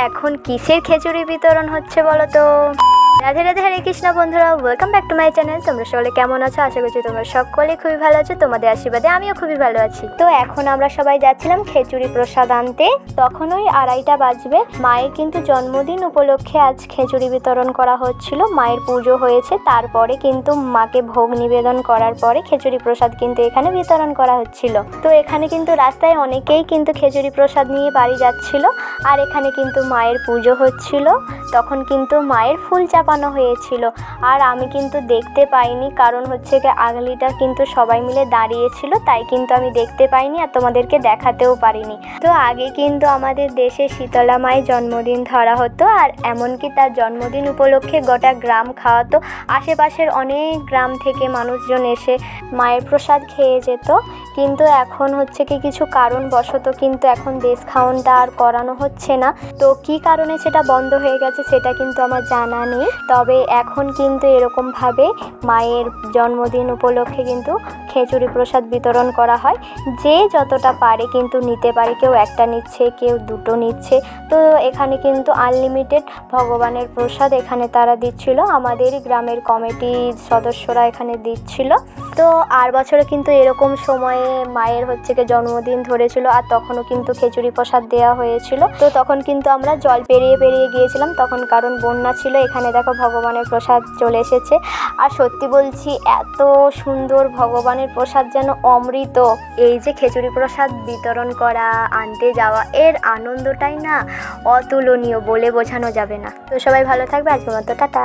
এখন কিসের খিচুড়ি বিতরণ হচ্ছে বলো তো? রাধে রাধে, হরে কৃষ্ণ বন্ধুরা, welcome back to my channel. তোমরা সকলে কেমন আছো? আশা করছি তোমরা সকলে খুবই ভালো আছো। তোমাদের আশীর্বাদে আমিও খুবই ভালো আছি। তো এখন আমরা সবাই যাচ্ছিলাম খিচুড়ি প্রসাদ আনতে। তখন ওই 2:30 বাজবে। মায়ের কিন্তু জন্মদিন উপলক্ষে আজ খিচুড়ি বিতরণ করা হচ্ছিল। মায়ের পুজো হয়েছে, তারপরে কিন্তু মাকে ভোগ নিবেদন করার পরে খিচুড়ি প্রসাদ কিন্তু এখানে বিতরণ করা হচ্ছিল। তো এখানে কিন্তু রাস্তায় অনেকেই কিন্তু খিচুড়ি প্রসাদ নিয়ে বাড়ি যাচ্ছিল। আর এখানে কিন্তু মায়ের পুজো হচ্ছিল। তখন কিন্তু মায়ের ফুল চাপানো হয়েছিল। আর আমি কিন্তু দেখতে পাইনি, কারণ হচ্ছে কি আগলিটা কিন্তু সবাই মিলে দাঁড়িয়েছিল, তাই কিন্তু আমি দেখতে পাইনি আর তোমাদেরকে দেখাতেও পারিনি। তো আগে কিন্তু আমাদের দেশে শীতলা মায়ের জন্মদিন ধরা হতো, আর এমনকি তার জন্মদিন উপলক্ষে গোটা গ্রাম খাওয়াতো। আশেপাশের অনেক গ্রাম থেকে মানুষজন এসে মায়ের প্রসাদ খেয়ে যেত। কিন্তু এখন হচ্ছে কি কিছু কারণবশত কিন্তু এখন দেশ খাওয়ানটা আর করানো হচ্ছে না। তো কি কারণে সেটা বন্ধ হয়ে গেছে সেটা কিন্তু আমার জানা নেই। তবে এখন কিন্তু এরকমভাবে মায়ের জন্মদিন উপলক্ষে কিন্তু খিচুড়ি প্রসাদ বিতরণ করা হয়। যে যতটা পারে কিন্তু নিতে পারে, কেউ একটা নিচ্ছে, কেউ দুটো নিচ্ছে। তো এখানে কিন্তু আনলিমিটেড ভগবানের প্রসাদ এখানে তারা দিচ্ছিল। আমাদেরই গ্রামের কমিটির সদস্যরা এখানে দিচ্ছিল। তো আর বছরে কিন্তু এরকম সময়ে মায়ের হচ্ছে কি জন্মদিন ধরেছিল, আর তখনও কিন্তু খিচুড়ি প্রসাদ দেওয়া হয়েছিল। তো তখন কিন্তু আমরা জল পেরিয়ে গিয়েছিলাম, তখন কারণ বন্যা ছিল। এখানে দেখো ভগবানের প্রসাদ চলে এসেছে। আর সত্যি বলছি, এত সুন্দর ভগবানের প্রসাদ, যেন অমৃত। এই যে খিচুড়ি প্রসাদ বিতরণ করা, আনতে যাওয়া, এর আনন্দটাই না অতুলনীয়, বলে বোঝানো যাবে না। তো সবাই ভালো থাকবে, আজকের মতো টাটা।